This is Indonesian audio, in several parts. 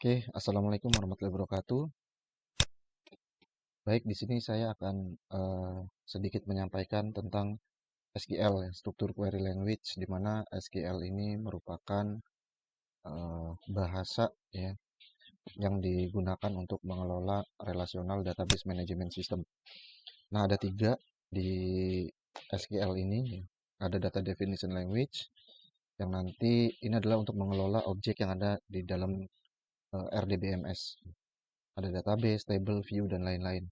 Oke, assalamualaikum warahmatullahi wabarakatuh. Baik, di sini saya akan sedikit menyampaikan tentang SQL, ya, struktur query language, di mana SQL ini merupakan bahasa ya yang digunakan untuk mengelola relational database management system. Nah, ada tiga di SQL ini, ya. Ada data definition language, yang nanti ini adalah untuk mengelola objek yang ada di dalam RDBMS. Ada database, table, view, dan lain-lain.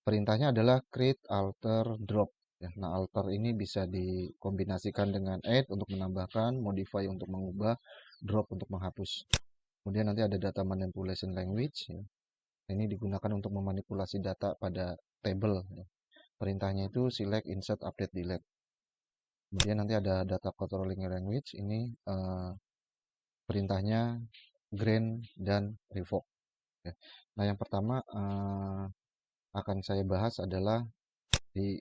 Perintahnya adalah create, alter, drop. Ya, nah, alter ini bisa dikombinasikan dengan add untuk menambahkan, modify untuk mengubah, drop untuk menghapus. Kemudian nanti ada data manipulation language. Ya. Ini digunakan untuk memanipulasi data pada table. Ya. Perintahnya itu select, insert, update, delete. Kemudian nanti ada data controlling language. Ini perintahnya grant dan revoke. Ya. Nah, yang pertama akan saya bahas adalah di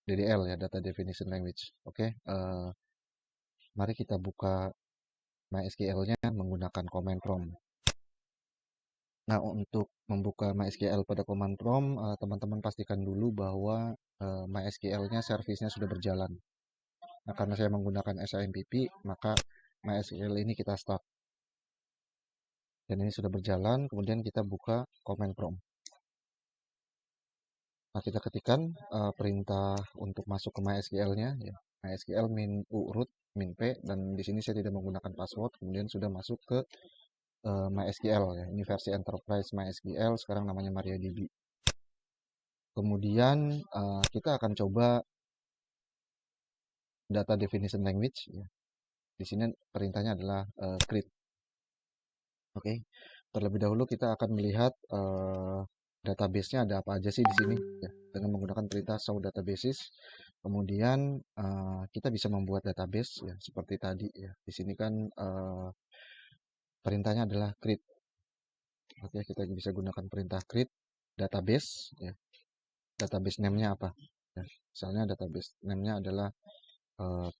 DDL, ya, Data Definition Language. Oke, mari kita buka MySQL-nya menggunakan command prompt. Nah, untuk membuka MySQL pada command prompt, teman-teman pastikan dulu bahwa MySQL-nya servisnya sudah berjalan. Nah, karena saya menggunakan SIMPP, maka MySQL ini kita start. Dan ini sudah berjalan, kemudian kita buka command prompt. Nah, kita ketikkan perintah untuk masuk ke MySQL-nya, ya. MySQL min u root min p, dan di sini saya tidak menggunakan password, kemudian sudah masuk ke MySQL, ya. Ini versi Enterprise MySQL, sekarang namanya MariaDB. Kemudian kita akan coba data definition language, ya. Di sini perintahnya adalah create. Oke, terlebih dahulu kita akan melihat database-nya ada apa aja sih di sini, ya, dengan menggunakan perintah show databases. Kemudian kita bisa membuat database, ya, seperti tadi, ya. Di sini kan perintahnya adalah create. Oke, kita bisa gunakan perintah create database, ya. Database name-nya apa? Ya, misalnya database name-nya adalah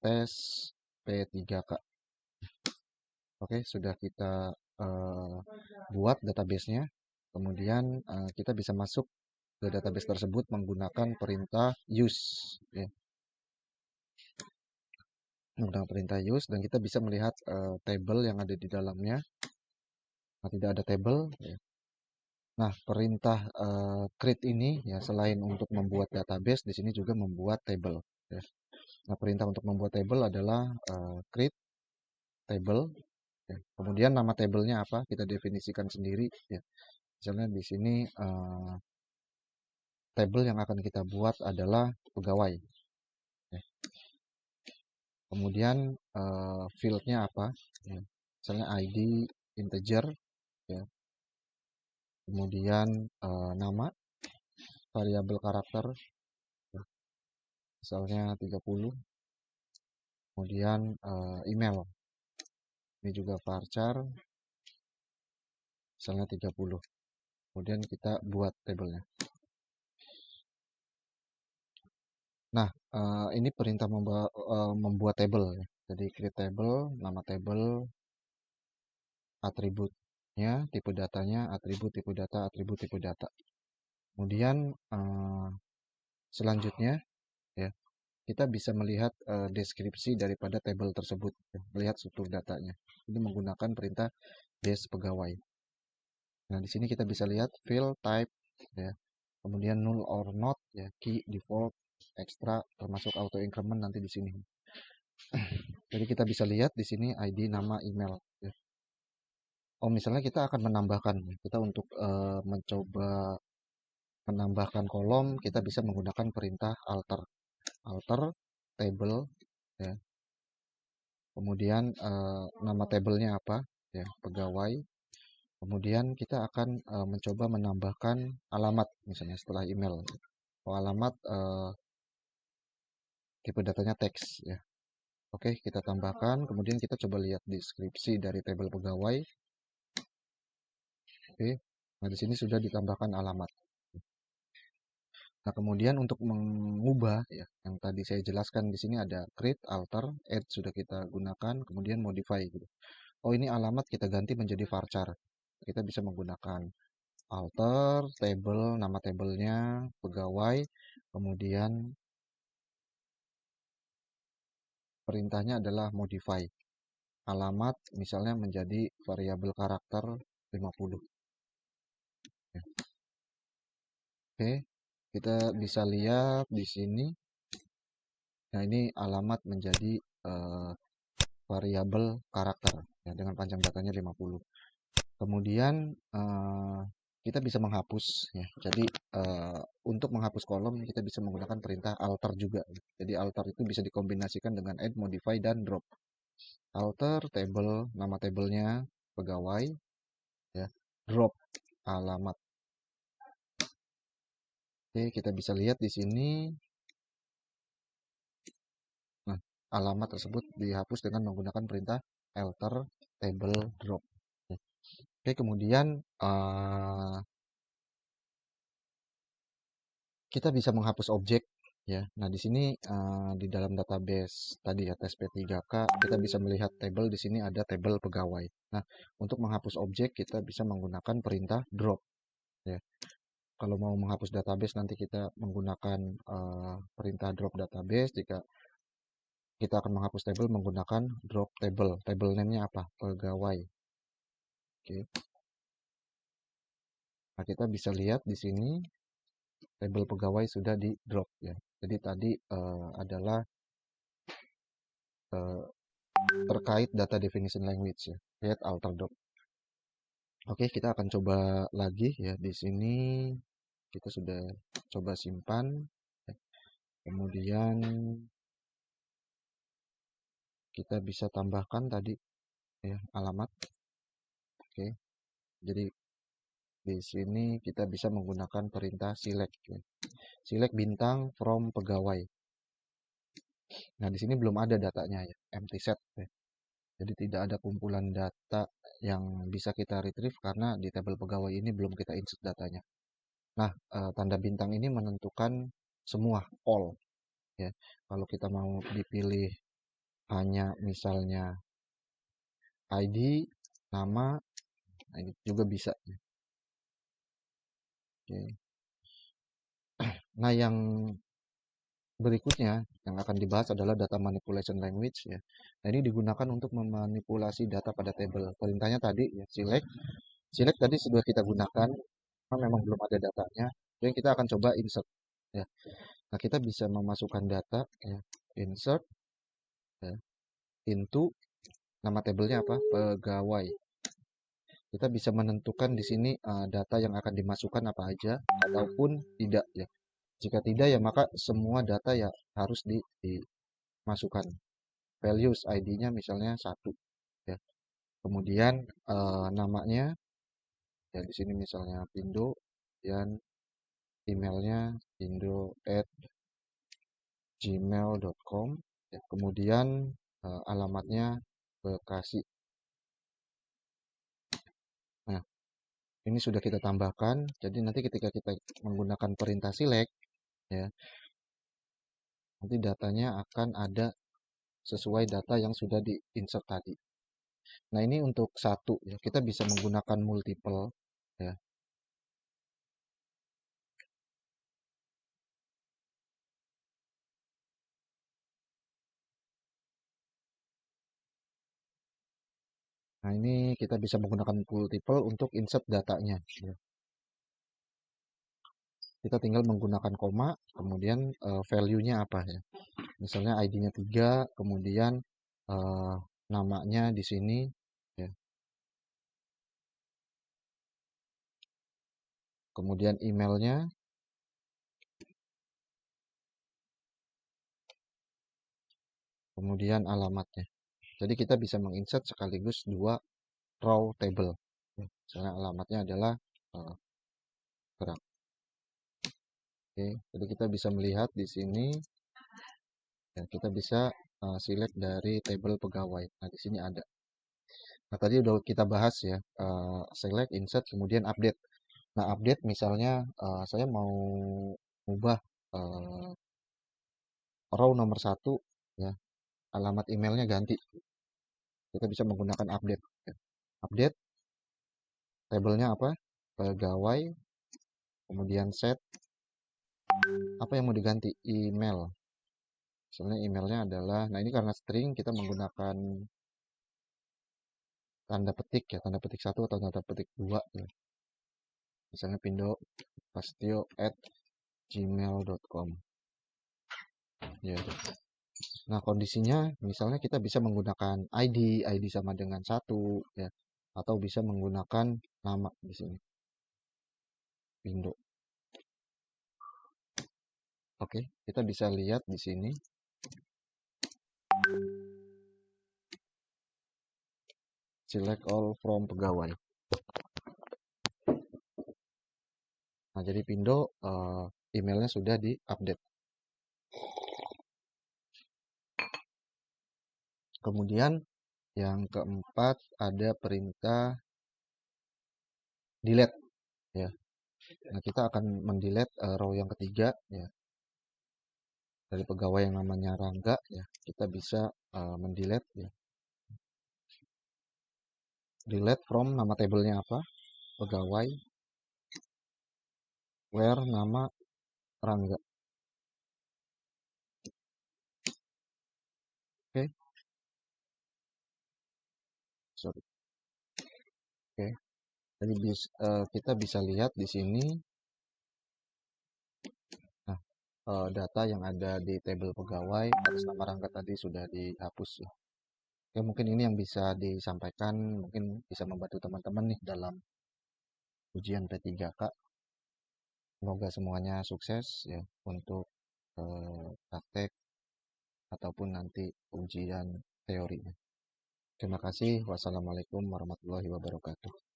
tes P3K. Oke, sudah kita buat database-nya. Kemudian kita bisa masuk ke database tersebut menggunakan perintah use, ya. Menggunakan perintah use, dan kita bisa melihat table yang ada di dalamnya. Nah, tidak ada table, ya. Nah, perintah create ini, ya, selain untuk membuat database, di sini juga membuat table, ya. Nah, perintah untuk membuat table adalah create table, ya. Kemudian nama tabelnya apa? Kita definisikan sendiri, ya. Misalnya di sini table yang akan kita buat adalah pegawai, ya. Kemudian field-nya apa? Ya. Misalnya ID integer, ya. Kemudian nama, variabel karakter, ya. Misalnya 30. Kemudian email, ini juga varchar, misalnya 30. Kemudian kita buat tabelnya. Nah, ini perintah membuat table, ya. Jadi create table, nama table, atributnya, tipe datanya, atribut, tipe data, atribut, tipe data. Kemudian selanjutnya, ya, kita bisa melihat deskripsi daripada table tersebut, ya, melihat struktur datanya. Ini menggunakan perintah base pegawai. Nah, di sini kita bisa lihat field type, ya. Kemudian null or not, ya, key, default, extra, termasuk auto increment nanti di sini. Jadi kita bisa lihat di sini ID, nama, email, ya. Oh, misalnya kita akan menambahkan, kita untuk mencoba menambahkan kolom, kita bisa menggunakan perintah alter, alter table, ya. Kemudian nama tabelnya apa, ya, pegawai. Kemudian kita akan mencoba menambahkan alamat, misalnya setelah email. Oh, alamat tipe datanya teks, ya. Oke, kita tambahkan. Kemudian kita coba lihat deskripsi dari tabel pegawai. Oke, nah di sini sudah ditambahkan alamat. Nah, kemudian untuk mengubah, ya, yang tadi saya jelaskan di sini ada create, alter, add sudah kita gunakan, kemudian modify, gitu. Oh, ini alamat kita ganti menjadi varchar. kita bisa menggunakan alter, table, nama tabelnya, pegawai, kemudian perintahnya adalah modify. Alamat misalnya menjadi variabel karakter 50. Ya. Oke, kita bisa lihat di sini. Nah, ini alamat menjadi variabel karakter ya, dengan panjang datanya 50. Kemudian kita bisa menghapus ya. Jadi untuk menghapus kolom kita bisa menggunakan perintah alter juga. Jadi alter itu bisa dikombinasikan dengan add, modify, dan drop. Alter table, nama tabelnya pegawai ya. Drop alamat. Oke, kita bisa lihat di sini. Nah, alamat tersebut dihapus dengan menggunakan perintah alter table drop. Oke, kemudian kita bisa menghapus objek ya. Nah, di sini di dalam database tadi ya tes P3K kita bisa melihat tabel, di sini ada tabel pegawai. Nah, untuk menghapus objek kita bisa menggunakan perintah drop ya. Kalau mau menghapus database nanti kita menggunakan perintah drop database. Jika kita akan menghapus tabel menggunakan drop table. Table name-nya apa? Pegawai. Oke. Nah, kita bisa lihat di sini tabel pegawai sudah di drop ya. Jadi tadi adalah terkait data definition language ya, create alter drop. Oke, kita akan coba lagi ya. Di sini kita sudah coba simpan. Kemudian kita bisa tambahkan tadi ya alamat. Oke. Jadi di sini kita bisa menggunakan perintah select ya. Select bintang from pegawai. Nah, di sini belum ada datanya ya, empty set ya. Jadi tidak ada kumpulan data yang bisa kita retrieve karena di tabel pegawai ini belum kita insert datanya. Nah, tanda bintang ini menentukan semua, all ya. Kalau kita mau dipilih hanya misalnya ID, nama, nah ini juga bisa. Oke. Nah, yang berikutnya yang akan dibahas adalah data manipulation language ya. Nah, ini digunakan untuk memanipulasi data pada table. Perintahnya tadi ya, select. Select tadi sudah kita gunakan, karena memang belum ada datanya. Jadi kita akan coba insert ya. Nah, kita bisa memasukkan data ya, insert ya, into nama tabelnya apa? Pegawai. Kita bisa menentukan di sini data yang akan dimasukkan apa aja ataupun tidak ya. Jika tidak ya maka semua data ya harus dimasukkan. Values ID-nya misalnya 1 ya. Kemudian namanya ya di sini misalnya Pindo dan emailnya pindo@gmail.com ya. Kemudian alamatnya Bekasi. Nah, ini sudah kita tambahkan. Jadi nanti ketika kita menggunakan perintah select ya, nanti datanya akan ada sesuai data yang sudah di-insert tadi. Nah, ini untuk satu ya, kita bisa menggunakan multiple ya. Nah, ini kita bisa menggunakan multiple untuk insert datanya ya. Kita tinggal menggunakan koma, kemudian value-nya apa ya. Misalnya ID-nya 3, kemudian namanya di sini ya. Kemudian emailnya, kemudian alamatnya. Jadi kita bisa menginsert sekaligus dua raw table. Misalnya alamatnya adalah gerak. Oke, jadi kita bisa melihat di sini ya, kita bisa select dari tabel pegawai. Nah, di sini ada. Nah, tadi udah kita bahas ya, select, insert, kemudian update. Nah, update misalnya saya mau ubah row nomor 1 ya, alamat emailnya ganti. Kita bisa menggunakan update. Ya. Update Tabelnya apa? Pegawai, kemudian set, apa yang mau diganti? Email. Misalnya emailnya adalah, nah ini karena string kita menggunakan tanda petik ya, tanda petik 1 atau tanda petik 2 ya. Misalnya pindo pastio@gmail.com ya. Nah, kondisinya misalnya kita bisa menggunakan ID sama dengan 1 ya, atau bisa menggunakan nama di sini, pindo. Oke, kita bisa lihat di sini. Select all from pegawai. Nah, jadi pindo emailnya sudah di-update. Kemudian yang keempat ada perintah delete ya. Nah, kita akan mendelete row yang ketiga ya. Dari pegawai yang namanya Rangga ya, kita bisa mendelete ya. Delete from nama tabelnya apa? Pegawai, where nama Rangga. Oke, sorry. Oke. Jadi kita bisa lihat di sini. Nah, data yang ada di tabel pegawai atas nama Rangga tadi sudah dihapus ya. Oke, mungkin ini yang bisa disampaikan, mungkin bisa membantu teman-teman nih dalam ujian P3K. Semoga semuanya sukses ya untuk praktek ataupun nanti ujian teorinya. Terima kasih. Wassalamualaikum warahmatullahi wabarakatuh.